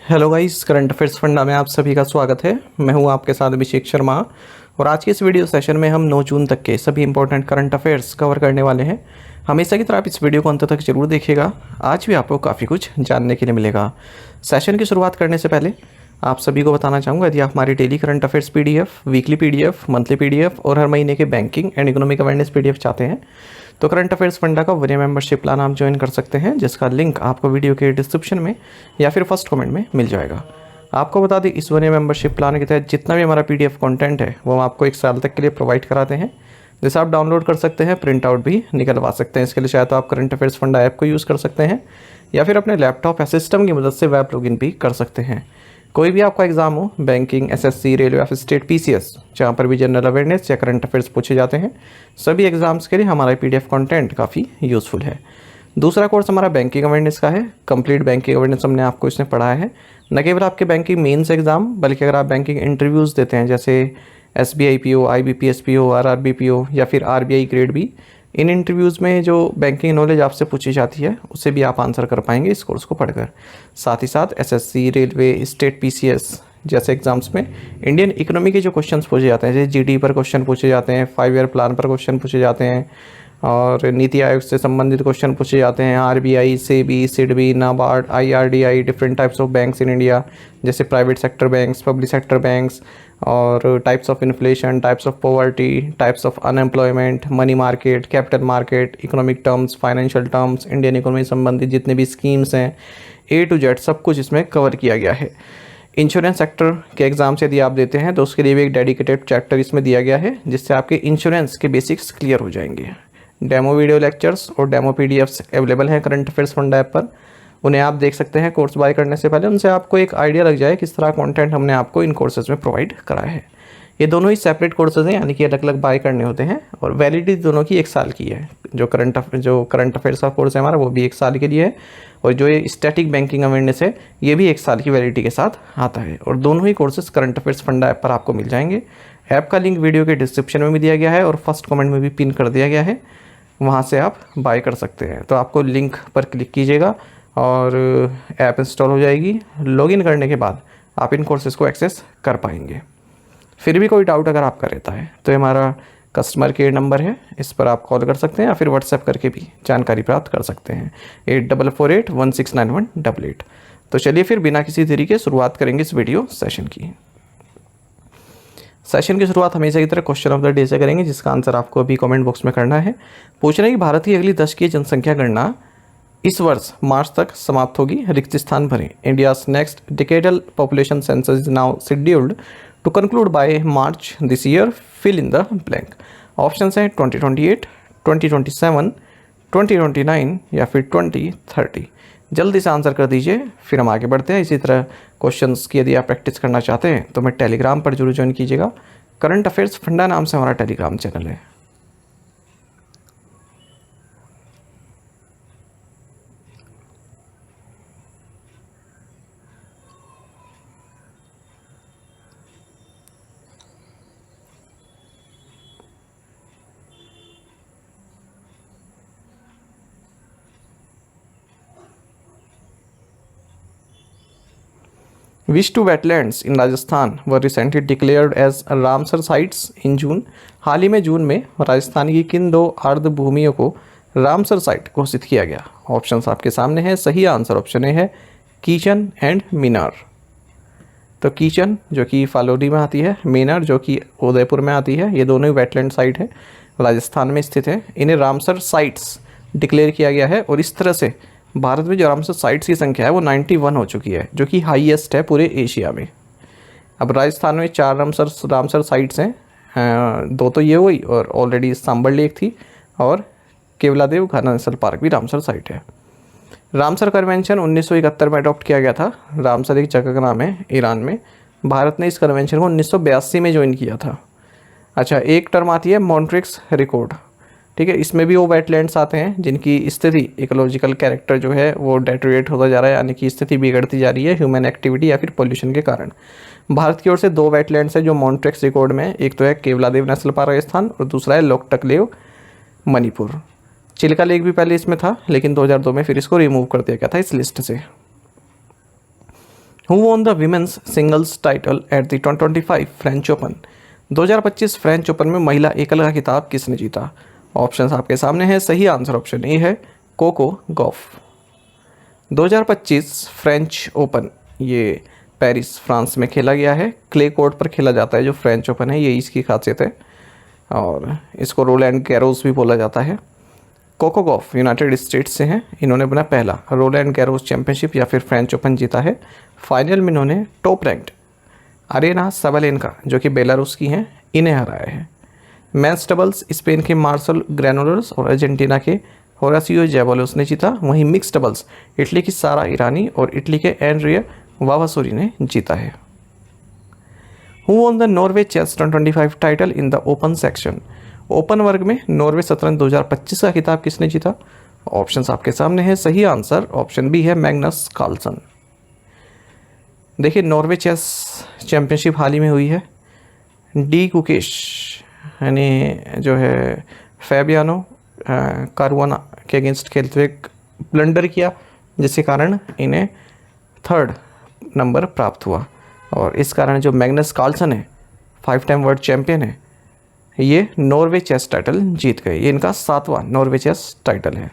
Hello guys, current affairs फंडा में आप सभी का स्वागत है। मैं हूं आपके साथ अभिषेक शर्मा और आज के इस वीडियो सेशन में हम 9 जून तक के सभी इंपॉर्टेंट करंट अफेयर्स कवर करने वाले हैं। हमेशा की तरह आप इस वीडियो को अंत तक जरूर देखिएगा। आज भी आपको काफ़ी कुछ जानने के लिए मिलेगा। सेशन की शुरुआत करने से पहले आप सभी को बताना चाहूँगा, यदि आप हमारी daily current affairs PDF, weekly PDF, monthly PDF और हर महीने के banking and economic awareness PDF चाहते हैं तो करंट अफेयर्स फंडा का 1 ईयर मेंबरशिप प्लान आप ज्वाइन कर सकते हैं, जिसका लिंक आपको वीडियो के डिस्क्रिप्शन में या फिर फर्स्ट कमेंट में मिल जाएगा। आपको बता दें, इस 1 ईयर मेंबरशिप प्लान के तहत जितना भी हमारा पीडीएफ कंटेंट है वो हम आपको 1 साल तक के लिए प्रोवाइड कराते हैं, जिसे आप डाउनलोड कर सकते हैं, प्रिंट आउट भी निकलवा सकते हैं। इसके लिए चाहे तो आप करंट अफेयर्स फंडा ऐप को यूज़ कर सकते हैं या फिर अपने लैपटॉप या सिस्टम की मदद से वेब लॉगिन भी कर सकते हैं। कोई भी आपका एग्जाम हो, बैंकिंग, एसएससी, रेलवे या फिर स्टेट पीसीएस, जहाँ पर भी जनरल अवेयरनेस या करंट अफेयर्स पूछे जाते हैं, सभी एग्जाम्स के लिए हमारा पीडीएफ कंटेंट काफ़ी यूज़फुल है। दूसरा कोर्स हमारा बैंकिंग अवेयरनेस का है। कंप्लीट बैंकिंग अवेयरनेस हमने आपको इसमें पढ़ाया है। न केवल आपके बैंकिंग मेंस एग्जाम, बल्कि अगर आप बैंकिंग इंटरव्यूज़ देते हैं, जैसे SBI PO, IBPS PO, RRB PO या फिर आरबीआई ग्रेड बी, इन इंटरव्यूज़ में जो बैंकिंग नॉलेज आपसे पूछी जाती है उसे भी आप आंसर कर पाएंगे इस कोर्स को पढ़कर। साथ ही साथ एसएससी, रेलवे, स्टेट पीसीएस जैसे एग्जाम्स में इंडियन इकोनॉमी के जो क्वेश्चंस पूछे जाते हैं, जैसे जीडी पर क्वेश्चन पूछे जाते हैं, 5 ईयर प्लान पर क्वेश्चन पूछे जाते हैं और नीति आयोग से संबंधित क्वेश्चन पूछे जाते हैं, RBI, SEBI, SIDBI, NABARD, IRDI, different types of banks in India, जैसे private sector banks, public sector banks, और types of inflation, types of poverty, types of unemployment, money market, capital market, economic terms, financial terms, Indian economy से संबंधित जितने भी schemes हैं, ए to Z सब कुछ इसमें कवर किया गया है। इंश्योरेंस सेक्टर के एग्जाम्स यदि आप देते हैं तो उसके लिए भी एक डेडिकेटेड चैप्टर इसमें दिया गया है, जिससे आपके इंश्योरेंस के बेसिक्स क्लियर हो जाएंगे। डेमो वीडियो लेक्चर्स और डेमो पीडीएफ्स अवेलेबल हैं करंट अफेयर्स फंडा ऐप पर। उन्हें आप देख सकते हैं कोर्स बाय करने से पहले, उनसे आपको एक आइडिया लग जाए किस तरह कंटेंट हमने आपको इन कोर्सेज में प्रोवाइड कराया है। ये दोनों ही सेपरेट कोर्सेज हैं, यानी कि अलग अलग बाय करने होते हैं और वैलिडिटी दोनों की 1 साल की है। जो करंट अफेयर्स का कोर्स है हमारा, वो भी 1 साल के लिए है, और जो ये स्टैटिक बैंकिंग अवेयरनेस है ये भी 1 साल की वैलिडिटी के साथ आता है। और दोनों ही courses current affairs funda app पर आपको मिल जाएंगे। ऐप का लिंक वीडियो के डिस्क्रिप्शन में भी दिया गया है और फर्स्ट कमेंट में भी पिन कर दिया गया है, वहाँ से आप बाय कर सकते हैं। तो आपको लिंक पर क्लिक कीजिएगा और ऐप इंस्टॉल हो जाएगी। लॉगिन करने के बाद आप इन कोर्सेज़ को एक्सेस कर पाएंगे। फिर भी कोई डाउट अगर आपका रहता है तो हमारा कस्टमर केयर नंबर है, इस पर आप कॉल कर सकते हैं या फिर व्हाट्सएप करके भी जानकारी प्राप्त कर सकते हैं, 8448169188। तो चलिए फिर बिना किसी देरी के शुरुआत करेंगे इस वीडियो सेशन की। सेशन की शुरुआत हमेशा की तरह क्वेश्चन ऑफ द डे से करेंगे, जिसका आंसर आपको अभी कमेंट बॉक्स में करना है। पूछ रहे हैं कि भारत की अगली दशकीय जनसंख्या गणना इस वर्ष मार्च तक समाप्त होगी, रिक्त स्थान भरें। India's next decadal population census is now scheduled to conclude by March this year, fill in the blank. Options हैं 2028, 2027, 2029 या फिर 2030। जल्दी से आंसर कर दीजिए, फिर हम आगे बढ़ते हैं। इसी तरह क्वेश्चंस की यदि आप प्रैक्टिस करना चाहते हैं तो मैं टेलीग्राम पर जरूर ज्वाइन कीजिएगा। करंट अफेयर्स फंडा नाम से हमारा टेलीग्राम चैनल है। Which two wetlands in Rajasthan were recently declared as Ramsar sites in June? हाल ही में जून में राजस्थान की किन 2 अर्ध भूमियों को रामसर साइट घोषित किया गया? ऑप्शंस आपके सामने है। सही आंसर ऑप्शन ए है कीचन एंड मीनार। तो कीचन जो कि फालोडी में आती है, मीनार जो कि उदयपुर में आती है, ये दोनों ही वेटलैंड साइट है, राजस्थान में स्थित है। इन्हें रामसर साइट्स डिक्लेयर किया गया है और इस तरह से भारत में जो रामसर साइट्स की संख्या है वो 91 हो चुकी है, जो कि हाईएस्ट है पूरे एशिया में। अब राजस्थान में 4 रामसर साइट्स हैं, 2 तो ये हुई और ऑलरेडी सांबर लेक थी, और केवलादेव घना नेशनल पार्क भी रामसर साइट है। रामसर कन्वेंशन 1971 में अडॉप्ट किया गया था। रामसर एक जगह का नाम है ईरान में। भारत ने इस कन्वेंशन को 1982 में ज्वाइन किया था। अच्छा, एक टर्म आती है मॉन्ट्रिक्स रिकॉर्ड, ठीक है। इसमें भी वो वेटलैंड्स आते हैं जिनकी स्थिति, इकोलॉजिकल कैरेक्टर जो है वो डेटोरेट होता जा रहा है, यानी कि स्थिति बिगड़ती जा रही है ह्यूमन एक्टिविटी या फिर पोल्यूशन के कारण। भारत की ओर से 2 वेटलैंड्स हैं जो मॉन्ट्रिक्स रिकॉर्ड में, एक तो है केवलादेव नेशनल पार्क राजस्थान और दूसरा है लोकटकलेव मणिपुर। चिल्का लेक भी पहले इसमें था, लेकिन 2002 में फिर इसको रिमूव कर दिया गया था इस लिस्ट से। Who won the women's singles title at the 2025 French open? 2025 French open में महिला एकल का खिताब किसने जीता? ऑप्शंस आपके सामने है। सही आंसर ऑप्शन ए है कोको गॉफ। 2025 फ्रेंच ओपन ये पेरिस फ्रांस में खेला गया है। क्ले कोर्ट पर खेला जाता है जो फ्रेंच ओपन है, ये इसकी खासियत है और इसको रोलैंड गैरोस भी बोला जाता है। कोको गॉफ यूनाइटेड स्टेट्स से हैं। इन्होंने अपना पहला रोलैंड गैरोस चैंपियनशिप या फिर फ्रेंच ओपन जीता है। फाइनल में इन्होंने टॉप रैंक्ड अरेना सबालेंका जो कि बेलारूस की हैं, इन्हें हराया है। मेंस डबल्स स्पेन के मार्सल ग्रेनोलर्स और अर्जेंटीना के होरासियो जेबोलोस ने जीता। वहीं मिक्स डबल्स इटली की सारा ईरानी और इटली के एंड्रिया वावासोरी ने जीता है। Who won the Norway chess 2025 title in the open section? Open वर्ग में नॉर्वे शतरंज 2025 का खिताब किसने जीता? ऑप्शंस आपके सामने है। सही आंसर ऑप्शन बी है मैग्नस कार्लसन। देखिए नॉर्वे चेस चैंपियनशिप हाल ही में हुई है। डी कुकेश यानी जो है फैबियानो कारुआना के अगेंस्ट खेलते हुए ब्लंडर किया, जिसके कारण इन्हें 3rd नंबर प्राप्त हुआ और इस कारण जो मैग्नस कार्लसन है 5 टाइम वर्ल्ड चैंपियन है, ये नॉर्वे चेस टाइटल जीत गए। ये इनका 7वां नॉर्वे चेस टाइटल है।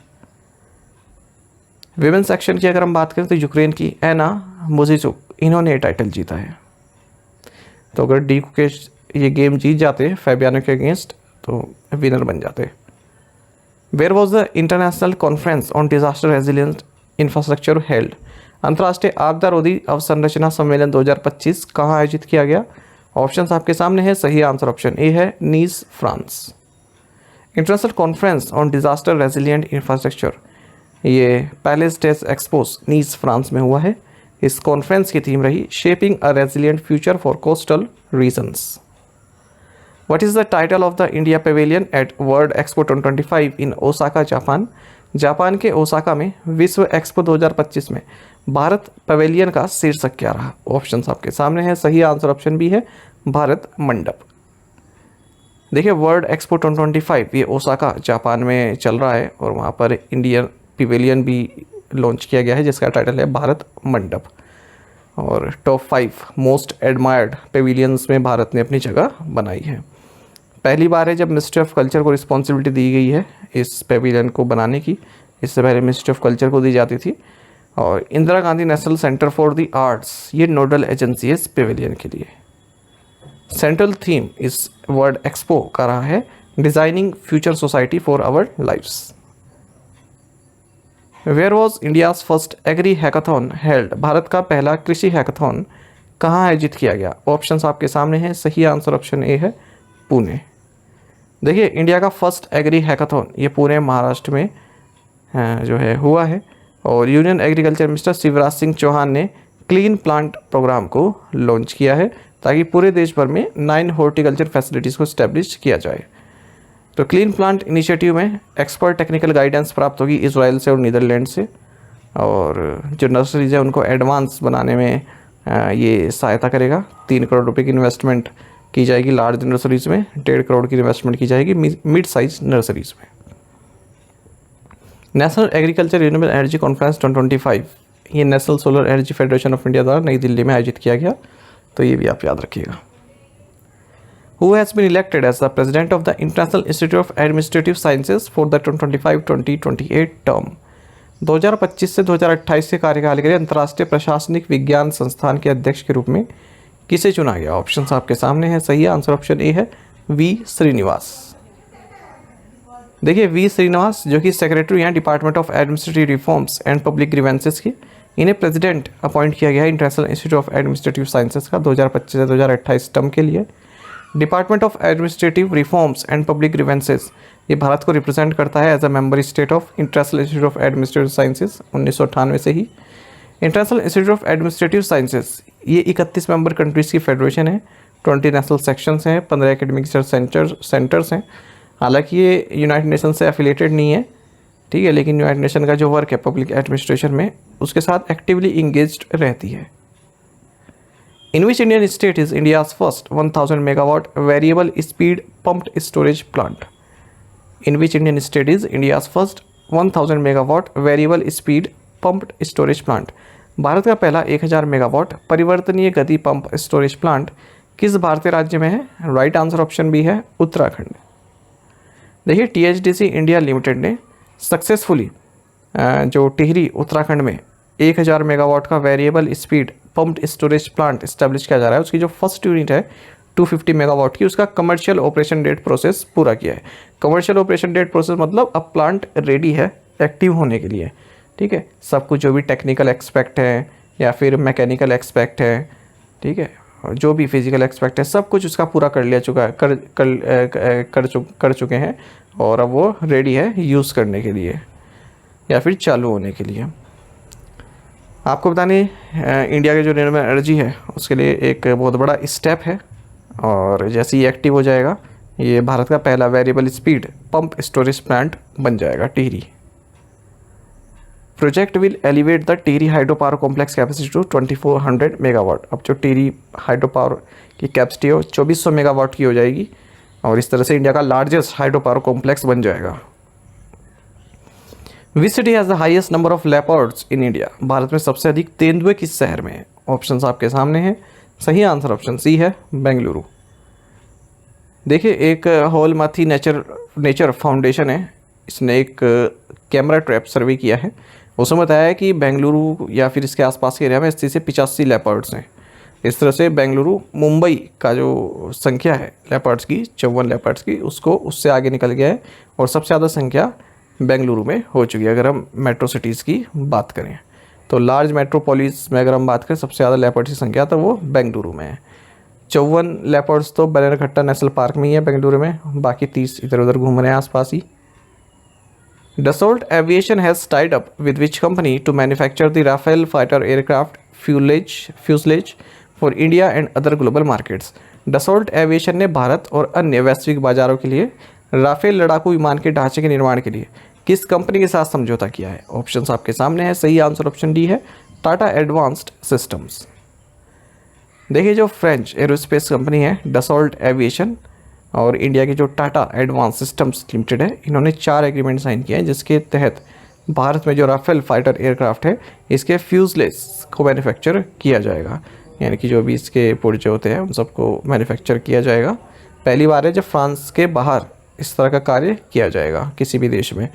विमेन सेक्शन की अगर हम बात करें तो यूक्रेन की एना मोजिचुक, इन्होंने ये टाइटल जीता है। तो अगर डी कुकेश ये गेम जीत जाते फैबियानो के अगेंस्ट तो विनर बन जाते। Where was the international conference on disaster resilient infrastructure held? अंतर्राष्ट्रीय आपदा रोधी अवसंरचना सम्मेलन 2025 कहाँ आयोजित किया गया? ऑप्शंस आपके सामने है। सही आंसर ऑप्शन ए है Nice France. International conference on disaster resilient infrastructure ये Palais des Expos Nice France में हुआ है। इस कॉन्फ्रेंस की थीम रही shaping a resilient future for coastal regions. What is the title of the India Pavilion at World Expo 2025 in Osaka, Japan? Japan के Osaka में विश्व एक्सपो 2025 में भारत पवेलियन का शीर्षक क्या रहा? ऑप्शंस आपके सामने है। सही आंसर ऑप्शन बी है भारत मंडप। देखिए वर्ल्ड एक्सपो 2025 ये ओसाका जापान में चल रहा है और वहाँ पर इंडियन पवेलियन भी लॉन्च किया गया है जिसका टाइटल है भारत मंडप। और टॉप 5 मोस्ट एडमायर्ड पेविलियंस में भारत ने अपनी जगह बनाई है। पहली बार है जब मिनिस्ट्री ऑफ कल्चर को रिस्पॉन्सिबिलिटी दी गई है इस पेविलियन को बनाने की। इससे पहले मिनिस्ट्री ऑफ कल्चर को दी जाती थी। और Indira Gandhi national centre for the arts ये नोडल एजेंसी है इस पेविलियन के लिए। सेंट्रल थीम इस वर्ल्ड एक्सपो का रहा है designing future society for our lives. Where was India's first agri hackathon held? Bharat का पहला कृषि हैकाथॉन कहाँ आयोजित किया गया? ऑप्शंस आपके सामने हैं। सही आंसर ऑप्शन ए है पुणे। देखिए इंडिया का फर्स्ट एग्री हैकाथॉन ये पुणे महाराष्ट्र में जो है हुआ है और union agriculture minister Shivraj Singh Chouhan ने क्लीन प्लांट प्रोग्राम को लॉन्च किया है ताकि पूरे देश भर में 9 हॉर्टिकल्चर फैसिलिटीज़ को इस्टेब्लिश किया जाए। तो क्लीन प्लांट इनिशिएटिव में एक्सपर्ट टेक्निकल गाइडेंस प्राप्त होगी इजराइल से और नीदरलैंड से और जो नर्सरीज हैं उनको एडवांस बनाने में ये सहायता करेगा। 3 करोड़ रुपए की इन्वेस्टमेंट की जाएगी लार्ज नर्सरीज में, 1.5 करोड़ की इन्वेस्टमेंट की जाएगी मिड साइज नर्सरीज में। National agriculture renewable energy conference 2025 ये national solar energy federation of India द्वारा नई दिल्ली में आयोजित किया गया, तो ये भी आप याद रखिएगा। Who has been elected as the president of the International Institute of Administrative Sciences for the 2025-2028 term? 2025 से 2028 के कार्यकाल के लिए अंतर्राष्ट्रीय प्रशासनिक विज्ञान संस्थान के अध्यक्ष के रूप में किसे चुना गया? ऑप्शंस आपके सामने हैं। सही आंसर ऑप्शन ए है वी श्रीनिवास। देखिए वी श्रीनिवास जो कि सेक्रेटरी हैं department of administrative reforms and public grievances की, इन्हें प्रेसिडेंट अपॉइंट किया गया है international institute of administrative sciences का 2025 से 2028 टर्म के लिए। Department of administrative reforms and public grievances ये भारत को रिप्रेजेंट करता है as a member state of international institute of administrative sciences 1998 से ही। International institute of administrative sciences ये 31 मेंबर कंट्रीज़ की फेडरेशन है, 20 नेशनल सेक्शंस हैं, 15 एकेडमिक सेंटर्स हैं। हालांकि ये यूनाइटेड नेशन से एफिलेटेड नहीं है, ठीक है, लेकिन यूनाइटेड नेशन का जो वर्क है पब्लिक एडमिनिस्ट्रेशन में उसके साथ एक्टिवली इंगेज्ड रहती है। In which Indian state is India's first 1000 megawatt variable speed pumped storage plant? In which Indian state is India's first 1000 megawatt variable speed pumped storage plant? Bharat का पहला 1000 megawatt परिवर्तनीय गति pump storage plant किस भारतीय राज्य में है? राइट आंसर ऑप्शन बी है उत्तराखंड। देखिए THDC इंडिया लिमिटेड ने सक्सेसफुली जो टिहरी उत्तराखंड में 1000 मेगावाट का variable speed pumped storage plant establish किया जा रहा है, उसकी जो फर्स्ट यूनिट है 250 मेगावाट की, उसका कमर्शियल ऑपरेशन डेट प्रोसेस पूरा किया है। कमर्शियल ऑपरेशन डेट प्रोसेस मतलब अब प्लांट रेडी है एक्टिव होने के लिए, ठीक है। सब कुछ जो भी टेक्निकल एक्सपेक्ट है या फिर मैकेनिकल एक्सपेक्ट है, ठीक है, जो भी फिजिकल एक्सपेक्ट है सब कुछ उसका पूरा कर लिया चुका कर चुके हैं और अब वो रेडी है यूज़ करने के लिए या फिर चालू होने के लिए। आपको बताने इंडिया के जो रिन्यूएबल एनर्जी है उसके लिए एक बहुत बड़ा स्टेप है और जैसे ही एक्टिव हो जाएगा ये भारत का पहला variable speed pump storage plant बन जाएगा Tehri. Project will elevate the Tehri hydro power complex capacity to 2400 megawatt. अब जो टिहरी हाइड्रो पावर की कैपेसिटी है वो 2400 मेगावाट की हो जाएगी और इस तरह से इंडिया का लार्जेस्ट हाइड्रो पावर कॉम्प्लेक्स बन जाएगा। Which city has the highest number of leopards in India? Bharat में सबसे अधिक तेंदुए किस शहर में है? ऑप्शंस आपके सामने हैं। सही आंसर ऑप्शन सी है बेंगलुरु। देखिए एक होलमाथी नेचर फाउंडेशन है, इसने एक कैमरा ट्रैप सर्वे किया है, उसमें बताया है कि बेंगलुरु या फिर इसके आसपास के एरिया में 80 से 85 लेपर्ड्स हैं। इस तरह से बेंगलुरु मुंबई का जो संख्या है लेपर्ड्स की 54 लेपर्ड्स की उसको उससे आगे निकल गया है और सबसे ज़्यादा संख्या बेंगलुरु में हो चुकी है। अगर हम मेट्रो सिटीज़ की बात करें तो लार्ज मेट्रोपोलिस में अगर हम बात करें सबसे ज़्यादा लेपर्ड्स की संख्या तो वो बेंगलुरु में है। 54 लेपर्ड्स तो बनेरघट्टा नेशनल पार्क में ही है बेंगलुरु में, बाकी 30 इधर उधर घूम रहे हैं आसपास ही। Dassault Aviation has tied up with which company to manufacture the Rafale fighter aircraft fuselage for India and other global markets? Dassault Aviation ने भारत और अन्य वैश्विक बाजारों के लिए राफेल लड़ाकू विमान के ढांचे के निर्माण के लिए किस कंपनी के साथ समझौता किया है? ऑप्शंस आपके सामने है। सही आंसर ऑप्शन डी है टाटा एडवांस्ड सिस्टम्स। देखिए जो फ्रेंच एरोस्पेस कंपनी है डसॉल्ट एविएशन और इंडिया की जो टाटा एडवांस सिस्टम्स लिमिटेड है, इन्होंने 4 एग्रीमेंट साइन किए हैं जिसके तहत भारत में जो राफेल फाइटर एयरक्राफ्ट है इसके फ्यूजलेज को मैन्युफैक्चर किया जाएगा, यानी कि जो भी इसके पुर्जे होते हैं उन सबको मैन्युफैक्चर किया जाएगा। पहली बार है जब फ्रांस के बाहर इस तरह का कार्य किया जाएगा किसी भी देश में।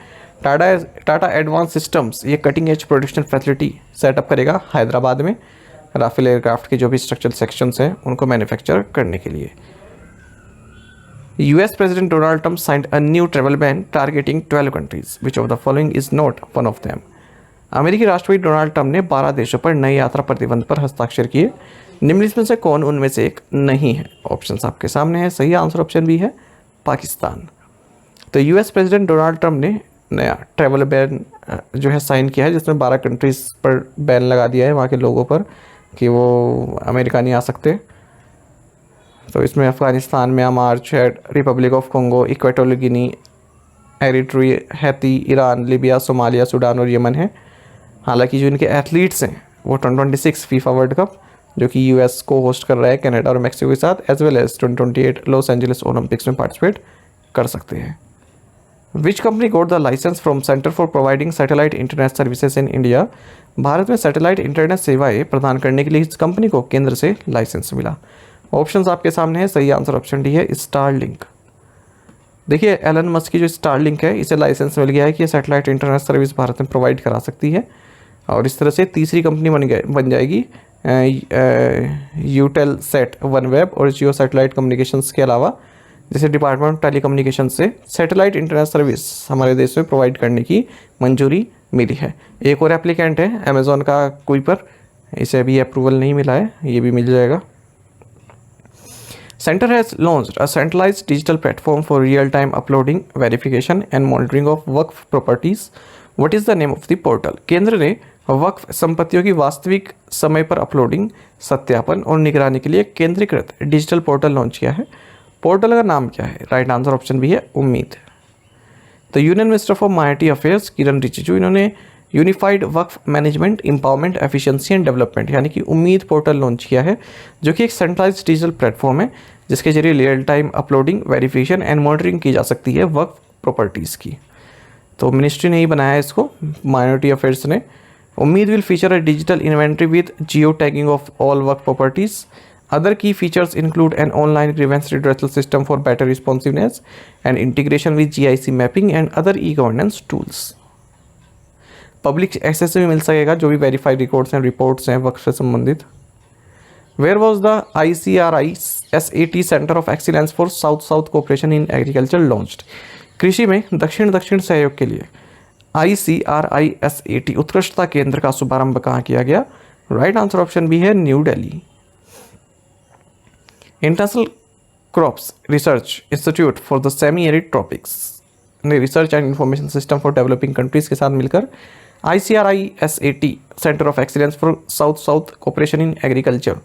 टाटा एडवांस सिस्टम्स ये cutting edge production facility setup करेगा हैदराबाद में राफेल एयरक्राफ्ट के जो भी स्ट्रक्चरल सेक्शंस हैं उनको मैन्युफैक्चर करने के लिए। US President Donald Trump signed a new travel ban targeting 12 countries. Which of the following is not one of them? अमेरिकी राष्ट्रपति डोनाल्ड ट्रंप ने 12 देशों पर नई यात्रा प्रतिबंध पर हस्ताक्षर किए, निम्नलिखित में से कौन उनमें से एक नहीं है? ऑप्शंस आपके सामने है। सही आंसर ऑप्शन बी है पाकिस्तान। तो US प्रेसिडेंट डोनाल्ड ट्रंप ने नया ट्रैवल बैन जो है साइन किया है जिसमें 12 कंट्रीज़ पर बैन लगा दिया है वहाँ के लोगों पर कि वो अमेरिका नहीं आ सकते। तो इसमें Afghanistan, Myanmar, Chad, Republic of Congo, Equatorial Guinea, Eritrea, Haiti, Iran, Libya, Somalia, Sudan और यमन है। हालांकि जो इनके एथलीट्स हैं वो 2026 फीफा वर्ल्ड कप जो कि US को होस्ट कर रहा है कनाडा और मैक्सिको के साथ, as well as 2028 Los Angeles Olympics में पार्टिसिपेट कर सकते हैं। Which company got the licence from centre for providing satellite internet services in India? Bharat में सैटेलाइट इंटरनेट सेवाएं प्रदान करने के लिए इस कंपनी को केंद्र से लाइसेंस मिला। ऑप्शंस आपके सामने है। सही आंसर ऑप्शन डी है स्टारलिंक। देखिए एलन मस्क की जो स्टारलिंक है इसे लाइसेंस मिल गया है कि ये सैटेलाइट इंटरनेट सर्विस भारत में प्रोवाइड करा सकती है और इस तरह से तीसरी कंपनी बन जाएगी यूटेल सेट, वन वेब और जियो सैटेलाइट कम्युनिकेशंस के अलावा जैसे डिपार्टमेंट ऑफ टेलीकम्युनिकेशन से सैटेलाइट इंटरनेट सर्विस हमारे देश में प्रोवाइड करने की मंजूरी मिली है। एक और एप्लीकेंट है अमेजोन का कुइपर, इसे अभी अप्रूवल नहीं मिला है, ये भी मिल जाएगा। Center has launched a centralized digital platform for real-time uploading, verification and monitoring of Waqf properties. What is the name of the portal? केंद्र ने वक्फ संपत्तियों की वास्तविक समय पर अपलोडिंग, सत्यापन और निगरानी के लिए केंद्रीकृत डिजिटल पोर्टल लॉन्च किया है। पोर्टल का नाम क्या है? राइट आंसर ऑप्शन भी है उम्मीद। तो union minister for minority affairs Kiren Rijiju इन्होंने यूनिफाइड वक्फ management empowerment efficiency and development यानी कि उम्मीद पोर्टल लॉन्च किया है जो कि एक सेंट्रलाइज्ड डिजिटल प्लेटफॉर्म है जिसके जरिए real time uploading, verification and monitoring की जा सकती है वक्फ प्रॉपर्टीज़ की। तो मिनिस्ट्री ने ही बनाया है इसको, माइनॉरिटी अफेयर्स ने उम्मीद will feature a digital inventory with geo tagging of all work properties. Other key features include an online grievance redressal system for better responsiveness and integration with GIC mapping and other e-governance tools. Public access भी मिल सकेगा जो भी verified records हैं, reports हैं वक्त से संबंधित. Where was the ICRI SAT centre of excellence for south south cooperation in agriculture launched. कृषि में दक्षिण दक्षिण सहयोग के लिए ICRI SAT उत्कृष्टता केंद्र का शुभारंभ कहाँ किया गया? राइट आंसर ऑप्शन बी है New Delhi. International crops research institute for the semi arid tropics ने research and information system for developing countries के साथ मिलकर ICRI SAT centre of excellence for south south cooperation in agriculture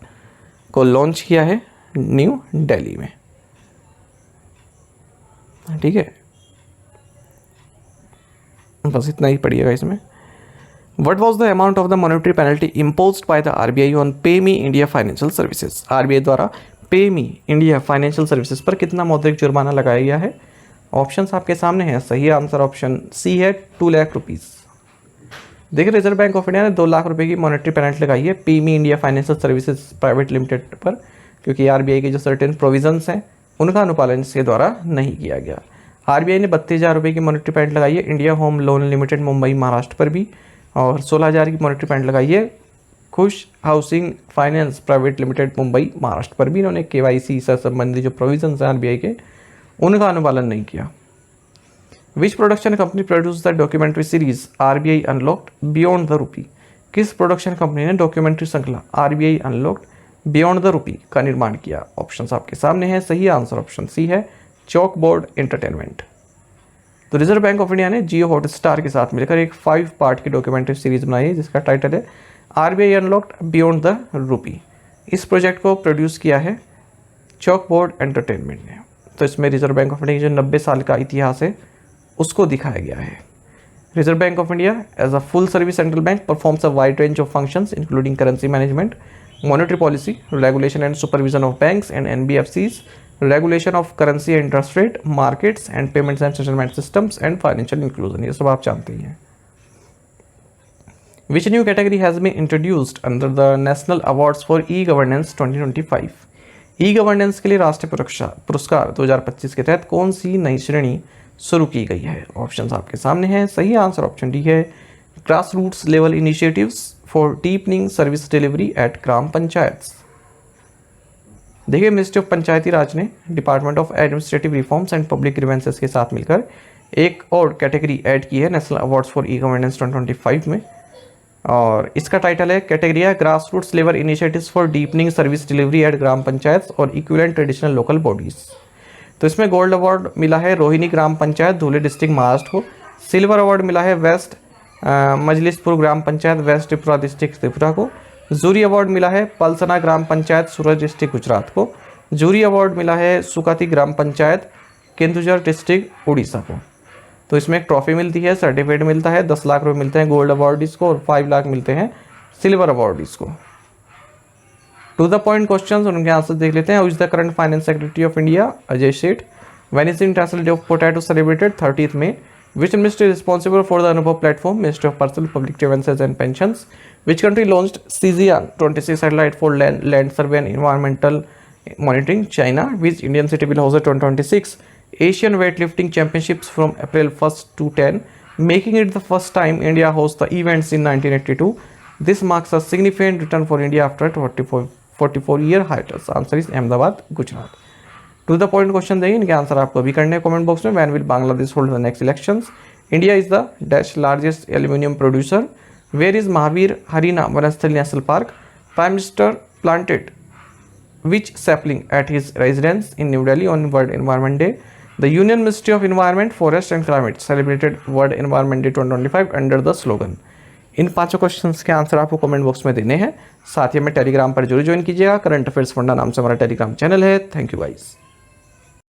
को launch किया है New Delhi में. ठीक है, बस इतना ही पढ़िएगा इसमें. What was the amount of the monetary penalty imposed by the RBI on PayMe India Financial Services? RBI द्वारा PayMe India Financial Services पर कितना मौद्रिक जुर्माना लगाया गया है? ऑप्शंस आपके सामने हैं. सही आंसर ऑप्शन सी है 2 लाख रुपीज़. देखिए, रिजर्व बैंक ऑफ इंडिया ने 2 लाख रुपए की मॉनेटरी पेनल्टी लगाई है PayMe India Financial Services private limited पर, क्योंकि RBI के जो सर्टेन प्रोविजंस हैं उनका अनुपालन इसके द्वारा नहीं किया गया. RBI ने 32,000 रुपये की मॉनेटरी पेनल्टी लगाई है India home loan limited Mumbai Maharashtra पर भी, और 16,000 की मॉनेटरी पेनल्टी लगाई है खुश housing finance private limited Mumbai Maharashtra पर भी. इन्होंने KYC से संबंधित जो प्रोविजंस हैं RBI के उनका अनुपालन नहीं किया. Which production company produce the documentary series RBI unlocked beyond the rupee? किस प्रोडक्शन कंपनी ने डॉक्यूमेंट्री श्रृंखला RBI unlocked beyond the rupee का निर्माण किया? ऑप्शंस आपके सामने हैं. सही आंसर ऑप्शन सी है चॉक बोर्ड एंटरटेनमेंट. तो रिजर्व बैंक ऑफ इंडिया ने जियो हॉटस्टार के साथ मिलकर एक 5 पार्ट की डॉक्यूमेंट्री सीरीज बनाई है जिसका टाइटल है RBI अनलॉक्ड बियॉन्ड द रूपी. इस प्रोजेक्ट को प्रोड्यूस किया है चॉक बोर्ड एंटरटेनमेंट ने. तो इसमें रिजर्व बैंक ऑफ इंडिया की जो 90 साल का इतिहास है उसको दिखाया गया है. Reserve Bank of India as a full service central bank performs a wide range of functions including currency management, monetary policy, regulation and supervision of banks and NBFCs, regulation of currency and interest rate, markets and payments and settlement systems and financial inclusion. ये सब आप जानते ही हैं. Which new category has been introduced under the National Awards for E-Governance 2025? E-Governance के लिए राष्ट्रीय पुरस्कार 2025 के तहत कौन सी नई श्रेणी शुरू की गई है? ऑप्शंस आपके सामने हैं. सही आंसर ऑप्शन डी है grass roots level initiatives for deepening service delivery at gram panchayat. देखिए, मिनिस्ट्री ऑफ पंचायती राज ने department of administrative reforms and public grievances के साथ मिलकर एक और कैटेगरी ऐड की है नेशनल अवार्ड्स फॉर E-Governance 2025 में, और इसका टाइटल है कैटेगरी है grass roots level initiatives for deepening service delivery at gram panchayat और इक्विवेलेंट ट्रेडिशनल लोकल बॉडीज. तो इसमें गोल्ड अवार्ड मिला है रोहिणी ग्राम पंचायत धुले डिस्ट्रिक्ट महाराष्ट्र को. सिल्वर अवार्ड मिला है वेस्ट मजलिसपुर ग्राम पंचायत वेस्ट त्रिपुरा डिस्ट्रिक्ट त्रिपुरा को. जूरी अवार्ड मिला है पलसना ग्राम पंचायत सूरत डिस्ट्रिक्ट गुजरात को. जूरी अवार्ड मिला है सुकाती ग्राम पंचायत केंदुझर डिस्ट्रिक्ट उड़ीसा को. तो इसमें एक ट्रॉफी मिलती है, सर्टिफिकेट मिलता है, 10 लाख रुपए मिलते हैं गोल्ड अवार्डीज को और 5 लाख मिलते हैं सिल्वर अवार्डीज को. टू द पॉइंट क्वेश्चंस उनके आंसर देख लेते हैं. Is the current finance secretary of India Ajay Seth. When is the international day of potato celebrated 30th May. Which ministry is responsible for the Anubhav platform? Ministry of Personal Public Grievances and Pensions. Which country launched CZN 26 satellite for land survey and environmental monitoring? China. Which Indian city will host the 2026 Asian Weightlifting Championships from April 1st to 10, making it the first time India hosts the events in 1982. This marks a significant return for India after 44-year hiatus. Answer is Ahmedabad, Gujarat. To the point question देंगे, इनके answer आपको भी करने हैं comment box में. When will Bangladesh hold the next elections? India is the dash largest aluminium producer. Where is Mahavir Harina Vanasthali national park? Prime minister planted which sapling at his residence in new Delhi on world environment day? The union ministry of environment forest and climate celebrated world environment day 2025 under the slogan. In 5 questions के answer आपको comment box में देने हैं. साथ ही हमें Telegram पर जरूर join कीजिएगा. करंट अफेयर्स फंडा नाम से हमारा टेलीग्राम चैनल है. Thank you guys.